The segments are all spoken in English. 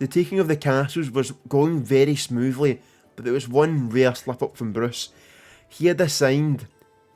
The taking of the castles was going very smoothly, but there was one rare slip up from Bruce. He had assigned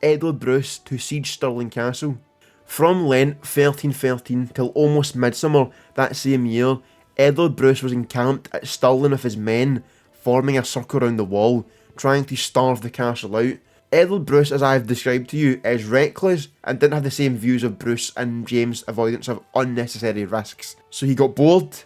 Edward Bruce to siege Stirling Castle. From Lent 1313 till almost midsummer that same year, Edward Bruce was encamped at Stirling with his men, forming a circle around the wall, trying to starve the castle out. Edward Bruce, as I have described to you, is reckless and didn't have the same views of Bruce and James' avoidance of unnecessary risks. So he got bored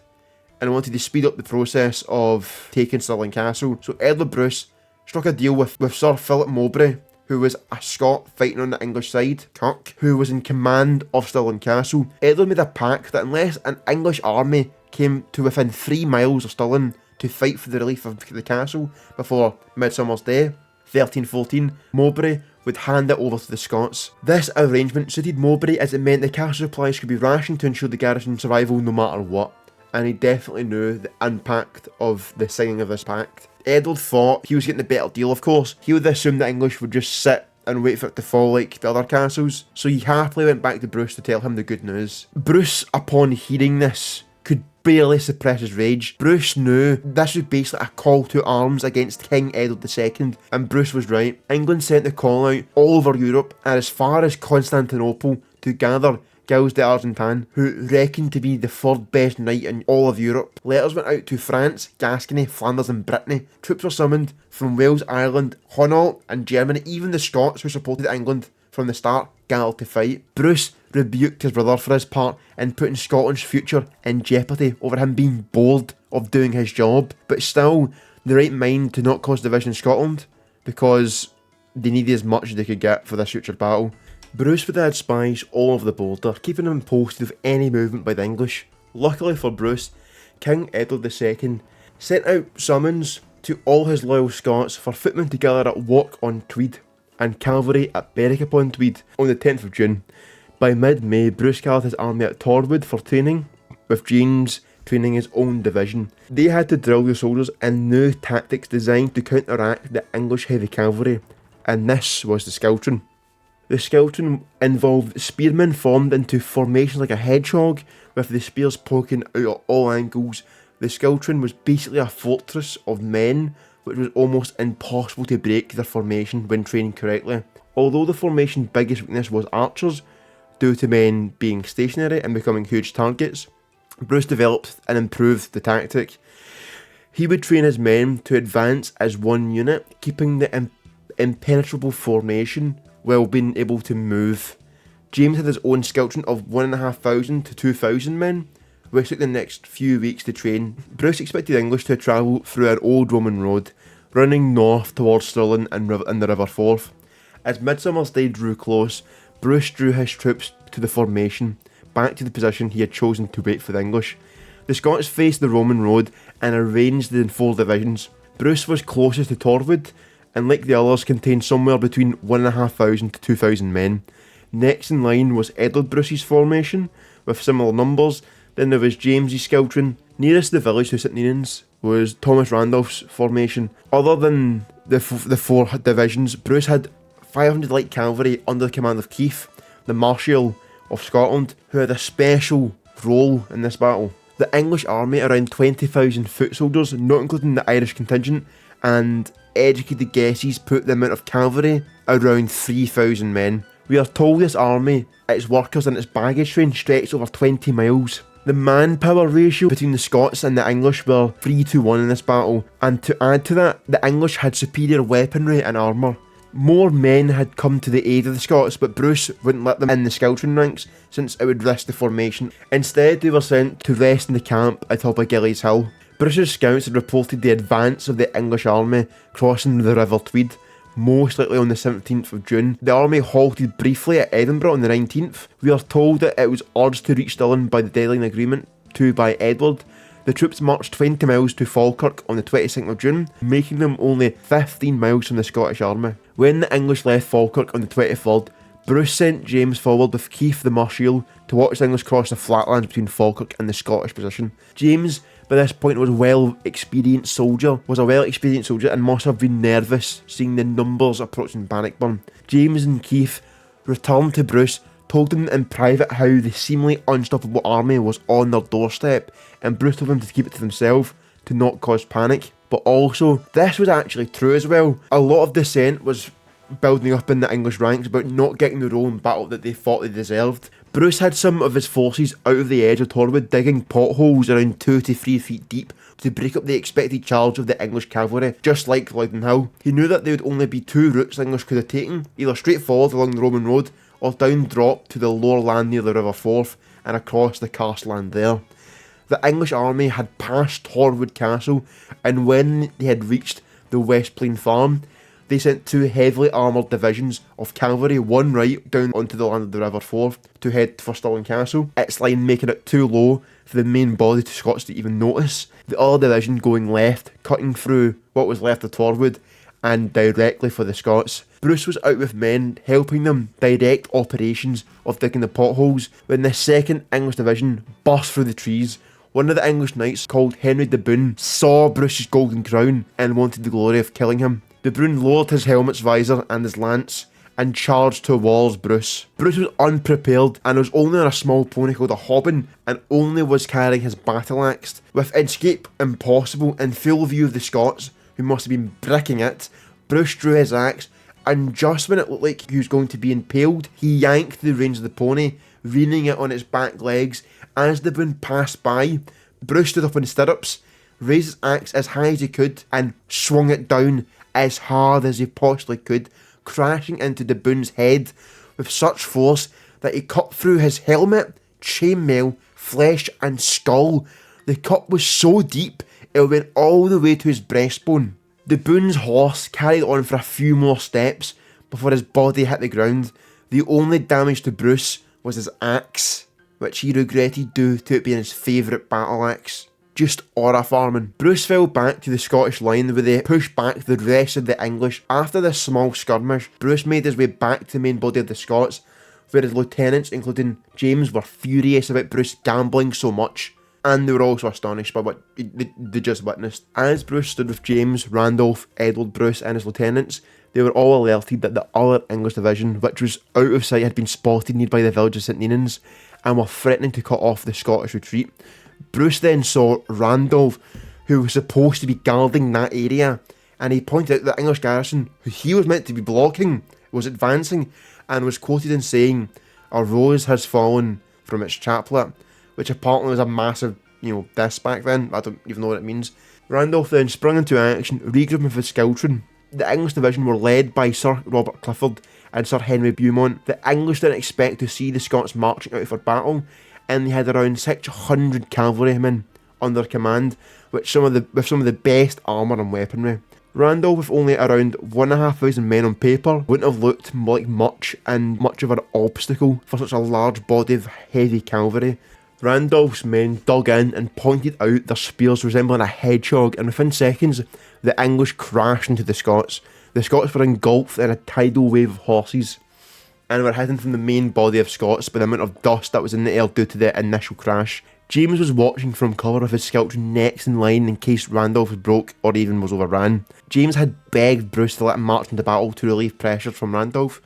and wanted to speed up the process of taking Stirling Castle. So Edward Bruce struck a deal with Sir Philip Mowbray, who was a Scot fighting on the English side, Kirk, who was in command of Stirling Castle. Edward made a pact that unless an English army came to within 3 miles of Stirling to fight for the relief of the castle before Midsummer's Day, 1314, Mowbray would hand it over to the Scots. This arrangement suited Mowbray as it meant the castle supplies could be rationed to ensure the garrison's survival no matter what, and he definitely knew the impact of the signing of this pact. Edward thought he was getting a better deal, of course. He would assume the English would just sit and wait for it to fall like the other castles, so he happily went back to Bruce to tell him the good news. Bruce, upon hearing this, could barely suppress his rage. Bruce knew this was basically a call to arms against King Edward II, and Bruce was right. England sent the call out all over Europe and as far as Constantinople to gather Gilles de Argentan, who reckoned to be the 3rd best knight in all of Europe. Letters went out to France, Gascony, Flanders and Brittany. Troops were summoned from Wales, Ireland, Hainault and Germany. Even the Scots, who supported England from the start, gathered to fight. Bruce rebuked his brother for his part in putting Scotland's future in jeopardy over him being bored of doing his job, but still the right mind to not cause division in Scotland, because they needed as much as they could get for this future battle. Bruce would have spies all over the border, keeping him posted of any movement by the English. Luckily for Bruce, King Edward II sent out summons to all his loyal Scots for footmen to gather at Wark-on-Tweed and cavalry at Berwick-upon-Tweed on the 10th of June. By mid-May, Bruce gathered his army at Torwood for training, with James training his own division. They had to drill the soldiers in new tactics designed to counteract the English heavy cavalry, and this was the Skelton. The Skelton involved spearmen formed into formations like a hedgehog, with the spears poking out at all angles. The Skelton was basically a fortress of men, which was almost impossible to break their formation when training correctly. Although the formation's biggest weakness was archers, due to men being stationary and becoming huge targets, Bruce developed and improved the tactic. He would train his men to advance as one unit, keeping the impenetrable formation while being able to move. James had his own Skelton of 1,500 to 2,000 men, which took the next few weeks to train. Bruce expected the English to travel through an old Roman road, running north towards Stirling and the River Forth. As Midsummer's Day drew close, Bruce drew his troops to the formation, back to the position he had chosen to wait for the English. The Scots faced the Roman road and arranged in 4 divisions. Bruce was closest to Torwood, and like the others contained somewhere between 1,500 to 2,000 men. Next in line was Edward Bruce's formation, with similar numbers. Then there was James's Skelton. Nearest the village to St Ninians was Thomas Randolph's formation. Other than the 4 divisions, Bruce had 500 light cavalry under the command of Keith, the Marshal of Scotland, who had a special role in this battle. The English army, around 20,000 foot soldiers, not including the Irish contingent, and educated guesses put the amount of cavalry around 3,000 men. We are told this army, its workers and its baggage train stretched over 20 miles. The manpower ratio between the Scots and the English were 3-1 in this battle, and to add to that, the English had superior weaponry and armour. More men had come to the aid of the Scots, but Bruce wouldn't let them in the Skelton ranks since it would risk the formation. Instead, they were sent to rest in the camp atop of Gillies Hill. Bruce's scouts had reported the advance of the English army crossing the River Tweed, most likely on the 17th of June. The army halted briefly at Edinburgh on the 19th. We are told that it was urged to reach Stirling by the deadline agreement to by Edward. The troops marched 20 miles to Falkirk on the 22nd of June, making them only 15 miles from the Scottish army. When the English left Falkirk on the 23rd, Bruce sent James forward with Keith the Marshal to watch the English cross the flatlands between Falkirk and the Scottish position. James, by this point, was a well-experienced soldier and must have been nervous seeing the numbers approaching Bannockburn. James and Keith returned to Bruce told them in private how the seemingly unstoppable army was on their doorstep, and Bruce told them to keep it to themselves to not cause panic. But also, this was actually true as well. A lot of dissent was building up in the English ranks about not getting the role in battle that they thought they deserved. Bruce had some of his forces out of the edge of Torwood, digging potholes around 2 to 3 feet deep to break up the expected charge of the English cavalry, just like Loudon Hill. He knew that there would only be 2 routes the English could have taken, either straight forward along the Roman road, or down drop to the lower land near the River Forth and across the Castleland there. The English army had passed Torwood Castle, and when they had reached the West Plain Farm, they sent 2 heavily armoured divisions of cavalry, one right down onto the land of the River Forth to head for Stirling Castle, its line making it too low for the main body to Scots to even notice. The other division going left, cutting through what was left of Torwood and directly for the Scots. Bruce was out with men helping them direct operations of digging the potholes when the 2nd English division burst through the trees. One of the English knights, called Henry de Bohun, saw Bruce's golden crown and wanted the glory of killing him. De Bohun lowered his helmet's visor and his lance and charged towards Bruce. Bruce was unprepared and was only on a small pony called a hobbin, and only was carrying his battle axe. With escape impossible in full view of the Scots, who must have been bricking it, Bruce drew his axe, and just when it looked like he was going to be impaled, he yanked the reins of the pony, reining it on its back legs. As the Bohun passed by, Bruce stood up in stirrups, raised his axe as high as he could, and swung it down as hard as he possibly could, crashing into de Bohun's head with such force that he cut through his helmet, chainmail, flesh and skull. The cut was so deep it went all the way to his breastbone. De Bohun's horse carried on for a few more steps before his body hit the ground. The only damage to Bruce was his axe, which he regretted due to it being his favourite battle axe. Just aura farming. Bruce fell back to the Scottish line where they pushed back the rest of the English. After this small skirmish, Bruce made his way back to the main body of the Scots, where his lieutenants, including James, were furious about Bruce gambling so much, and they were also astonished by what they just witnessed. As Bruce stood with James, Randolph, Edward Bruce and his lieutenants, they were all alerted that the other English division, which was out of sight, had been spotted nearby the village of St Ninians and were threatening to cut off the Scottish retreat. Bruce then saw Randolph, who was supposed to be guarding that area, and he pointed out that the English garrison, who he was meant to be blocking, was advancing, and was quoted in saying, "A rose has fallen from its chaplet," which apparently was a massive, diss back then. I don't even know what it means. Randolph then sprung into action, regrouping with his squadron. The English division were led by Sir Robert Clifford and Sir Henry Beaumont. The English didn't expect to see the Scots marching out for battle, and they had around 600 cavalrymen under command, with some of the best armour and weaponry. Randolph, with only around 1,500 men on paper, wouldn't have looked like much of an obstacle for such a large body of heavy cavalry. Randolph's men dug in and pointed out their spears resembling a hedgehog, and within seconds, the English crashed into the Scots. The Scots were engulfed in a tidal wave of horses, and were hidden from the main body of Scots by the amount of dust that was in the air due to the initial crash. James was watching from cover with his squadron next in line in case Randolph was broke or even was overrun. James had begged Bruce to let him march into battle to relieve pressure from Randolph,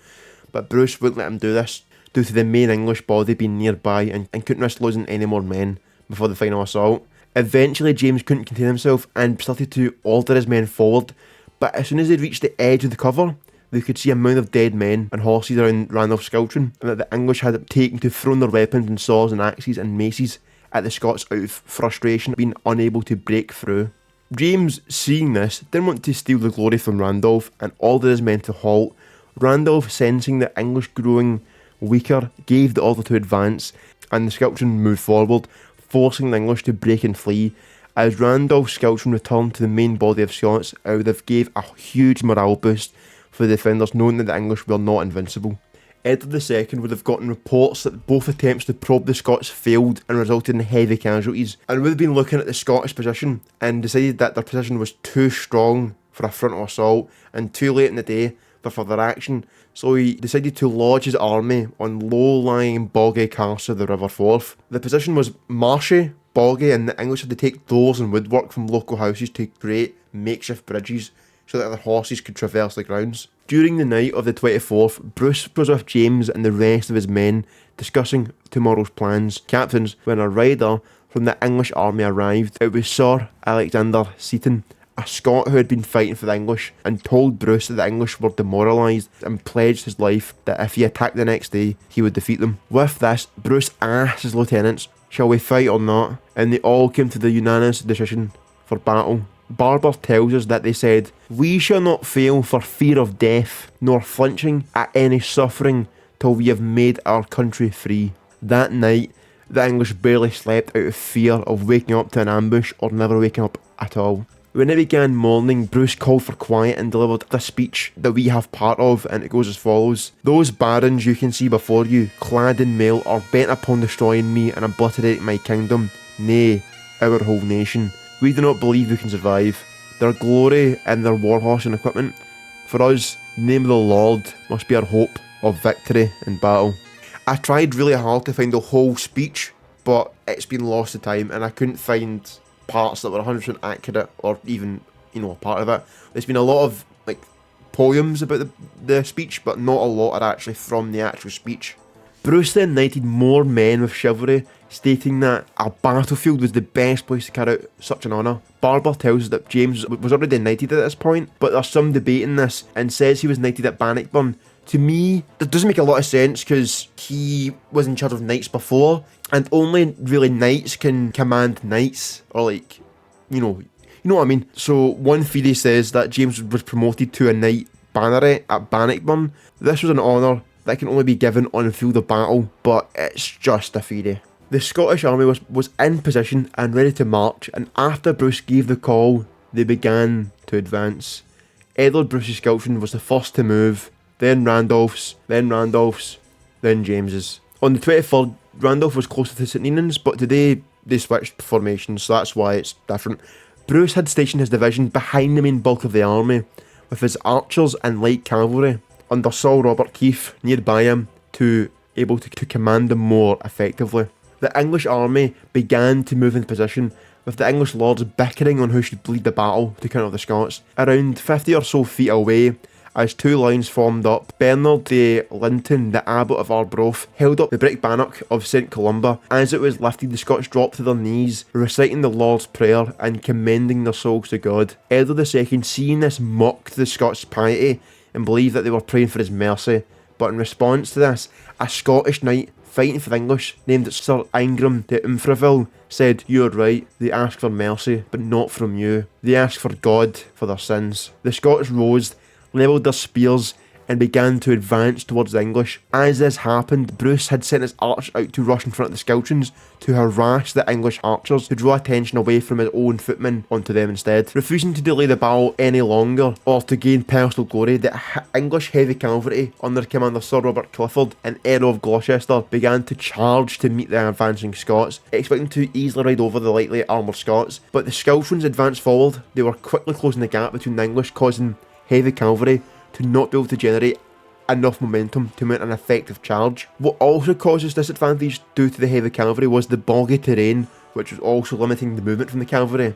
but Bruce wouldn't let him do this due to the main English body being nearby and couldn't risk losing any more men before the final assault. Eventually James couldn't contain himself and started to order his men forward, but as soon as they reached the edge of the cover, they could see a mound of dead men and horses around Randolph's squadron, and that the English had taken to throwing their weapons and swords and axes and maces at the Scots out of frustration, being unable to break through. James, seeing this, didn't want to steal the glory from Randolph and ordered his men to halt. Randolph, sensing the English growing weaker, gave the order to advance, and the squadron moved forward, forcing the English to break and flee. As Randolph's squadron returned to the main body of Scots, it would have gave a huge morale boost for the defenders, knowing that the English were not invincible. Edward II would have gotten reports that both attempts to probe the Scots failed and resulted in heavy casualties, and would have been looking at the Scottish position and decided that their position was too strong for a frontal assault and too late in the day for further action, so he decided to lodge his army on low-lying boggy carsts of the River Forth. The position was marshy, boggy, and the English had to take doors and woodwork from local houses to create makeshift bridges so that their horses could traverse the grounds. During the night of the 24th, Bruce was with James and the rest of his men discussing tomorrow's plans. Captains, when a rider from the English army arrived, it was Sir Alexander Seaton, a Scot who had been fighting for the English, and told Bruce that the English were demoralised and pledged his life that if he attacked the next day, he would defeat them. With this, Bruce asked his lieutenants, "Shall we fight or not?" And they all came to the unanimous decision for battle. Barbour tells us that they said, "We shall not fail for fear of death, nor flinching at any suffering till we have made our country free." That night, the English barely slept out of fear of waking up to an ambush or never waking up at all. When it began morning, Bruce called for quiet and delivered a speech that we have part of, and it goes as follows. "Those barons you can see before you, clad in mail, are bent upon destroying me and obliterating my kingdom, nay, our whole nation. We do not believe we can survive. Their glory and their warhorse and equipment. For us, the name of the Lord must be our hope of victory in battle." I tried really hard to find the whole speech, but it's been lost to time, and I couldn't find parts that were 100% accurate, or even, a part of it. There's been a lot of, poems about the speech, but not a lot are actually from the actual speech. Bruce then knighted more men with chivalry, stating that a battlefield was the best place to carry out such an honour. Barbour tells us that James was already knighted at this point, but there's some debate in this, and says he was knighted at Bannockburn. To me, that doesn't make a lot of sense, because he was in charge of knights before, and only really knights can command knights, or you know what I mean. So one theory says that James was promoted to a knight banneret at Bannockburn. This was an honour that can only be given on the field of battle, but it's just a theory. The Scottish army was in position and ready to march, and after Bruce gave the call, they began to advance. Edward Bruce's squadron was the first to move, then Randolph's, then James's. On the 23rd, Randolph was closer to St Ninians, but today they switched formations, so that's why it's different. Bruce had stationed his division behind the main bulk of the army, with his archers and light cavalry under Sir Robert Keith nearby him to able to command them more effectively. The English army began to move in position, with the English lords bickering on who should lead the battle to counter the Scots. Around 50 or so feet away, as two lines formed up, Bernard de Linton, the abbot of Arbroath, held up the brick bannock of St Columba. As it was lifted, the Scots dropped to their knees, reciting the Lord's Prayer and commending their souls to God. Edward II, seeing this, mocked the Scots' piety and believed that they were praying for his mercy. But in response to this, a Scottish knight fighting for the English, named Sir Ingram de Umfraville, said, "You are right, they ask for mercy, but not from you. They ask for God for their sins." The Scots rose, levelled their spears, and began to advance towards the English. As this happened, Bruce had sent his archers out to rush in front of the squadrons to harass the English archers, to draw attention away from his own footmen onto them instead. Refusing to delay the battle any longer, or to gain personal glory, the English heavy cavalry, under commander Sir Robert Clifford and Earl of Gloucester, began to charge to meet the advancing Scots, expecting to easily ride over the lightly armoured Scots. But the squadrons advanced forward. They were quickly closing the gap between the English, causing heavy cavalry to not be able to generate enough momentum to mount an effective charge. What also caused this disadvantage due to the heavy cavalry was the boggy terrain, which was also limiting the movement from the cavalry.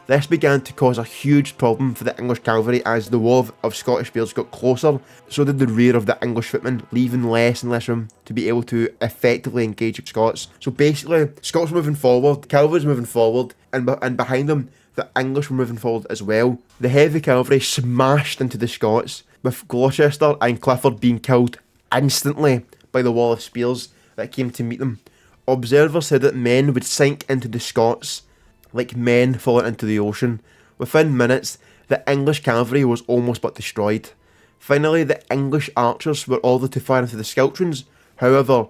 This began to cause a huge problem for the English cavalry as the wall of Scottish spears got closer, so did the rear of the English footmen, leaving less and less room to be able to effectively engage the Scots. So basically, Scots were moving forward, the cavalry was moving forward, and behind them, the English were moving forward as well. The heavy cavalry smashed into the Scots, with Gloucester and Clifford being killed instantly by the wall of spears that came to meet them. Observers said that men would sink into the Scots like men falling into the ocean. Within minutes, the English cavalry was almost but destroyed. Finally, the English archers were ordered to fire into the squadrons. However,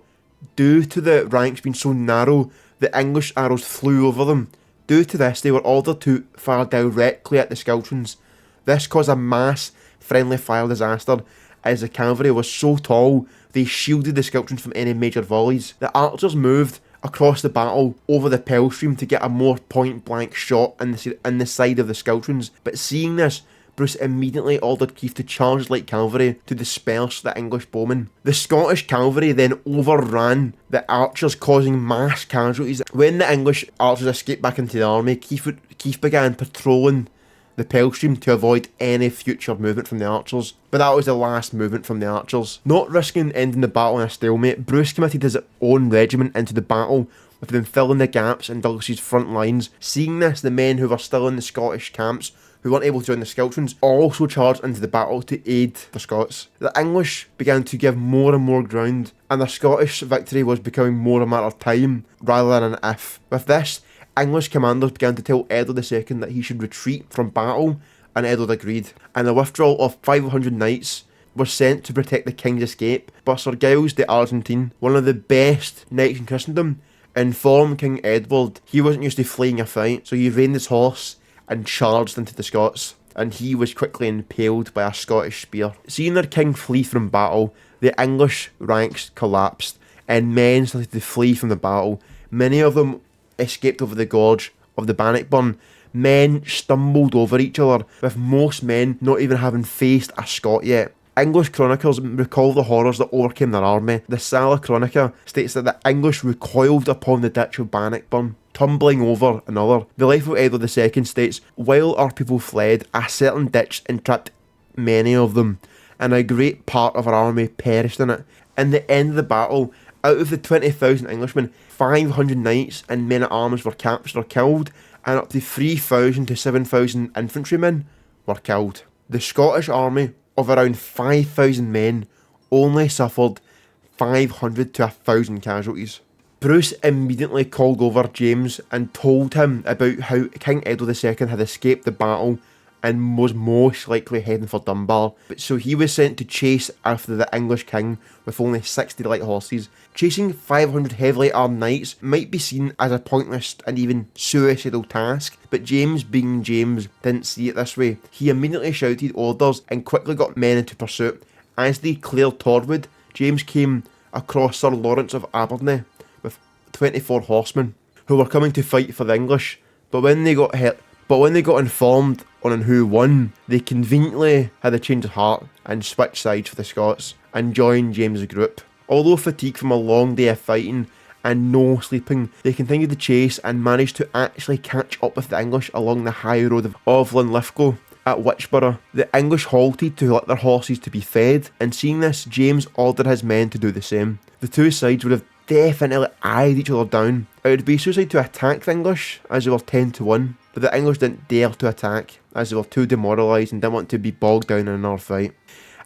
due to the ranks being so narrow, the English arrows flew over them. Due to this, they were ordered to fire directly at the squadrons. This caused a mass friendly fire disaster, as the cavalry was so tall they shielded the squadrons from any major volleys. The archers moved across the battle over the Pell Stream to get a more point blank shot in the side of the squadrons, but seeing this, Bruce immediately ordered Keith to charge light cavalry to disperse the English bowmen. The Scottish cavalry then overran the archers, causing mass casualties. When the English archers escaped back into the army, Keith began patrolling the Pell Stream to avoid any future movement from the archers, but that was the last movement from the archers. Not risking ending the battle in a stalemate, Bruce committed his own regiment into the battle, with them filling the gaps in Douglas's front lines. Seeing this, the men who were still in the Scottish camps, who weren't able to join the Skeltrons, also charged into the battle to aid the Scots. The English began to give more and more ground, and the Scottish victory was becoming more a matter of time rather than an if. With this, English commanders began to tell Edward II that he should retreat from battle, and Edward agreed, and the withdrawal of 500 knights was sent to protect the king's escape. But Sir Giles de Argentine, one of the best knights in Christendom, informed King Edward he wasn't used to fleeing a fight, so he reined his horse and charged into the Scots, and he was quickly impaled by a Scottish spear. Seeing their king flee from battle, the English ranks collapsed, and men started to flee from the battle. Many of them escaped over the gorge of the Bannockburn. Men stumbled over each other, with most men not even having faced a Scot yet. English chronicles recall the horrors that overcame their army. The Sala Chronica states that the English recoiled upon the ditch of Bannockburn, tumbling over another. The life of Edward II states, while our people fled, a certain ditch entrapped many of them, and a great part of our army perished in it. In the end of the battle, out of the 20,000 Englishmen, 500 knights and men-at-arms were captured or killed, and up to 3,000 to 7,000 infantrymen were killed. The Scottish army of around 5,000 men only suffered 500 to 1,000 casualties. Bruce immediately called over James and told him about how King Edward II had escaped the battle and was most likely heading for Dunbar. So he was sent to chase after the English king with only 60 light horses. Chasing 500 heavily armed knights might be seen as a pointless and even suicidal task, but James, being James, didn't see it this way. He immediately shouted orders and quickly got men into pursuit. As they cleared Torwood, James came across Sir Lawrence of Aberney with 24 horsemen who were coming to fight for the English, but when they got informed on who won, they conveniently had a change of heart and switched sides for the Scots and joined James's group. Although fatigued from a long day of fighting and no sleeping, they continued the chase and managed to actually catch up with the English along the high road of Linlithgow at Wychborough. The English halted to let their horses to be fed, and seeing this, James ordered his men to do the same. The two sides would have definitely eyed each other down. It would be suicide to attack the English, as they were 10 to 1, but the English didn't dare to attack, as they were too demoralised and didn't want to be bogged down in another fight.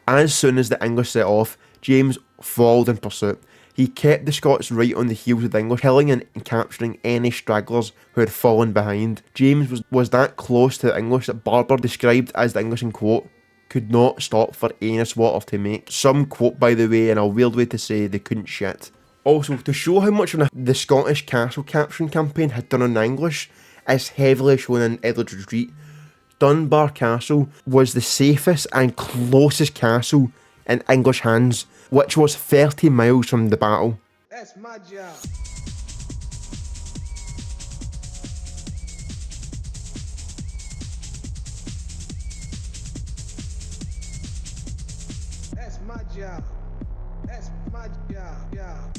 As soon as the English set off, James followed in pursuit. He kept the Scots right on the heels of the English, killing and capturing any stragglers who had fallen behind. James was that close to the English that Barbour described as the English, in quote, could not stop for any slaughter to make. Some quote, by the way, in a weird way to say they couldn't shit. Also, to show how much the Scottish castle capturing campaign had done on the English, is heavily shown in Edward's retreat. Dunbar Castle was the safest and closest castle in English hands, which was 30 miles from the battle. That's my job. That's my job. That's my job.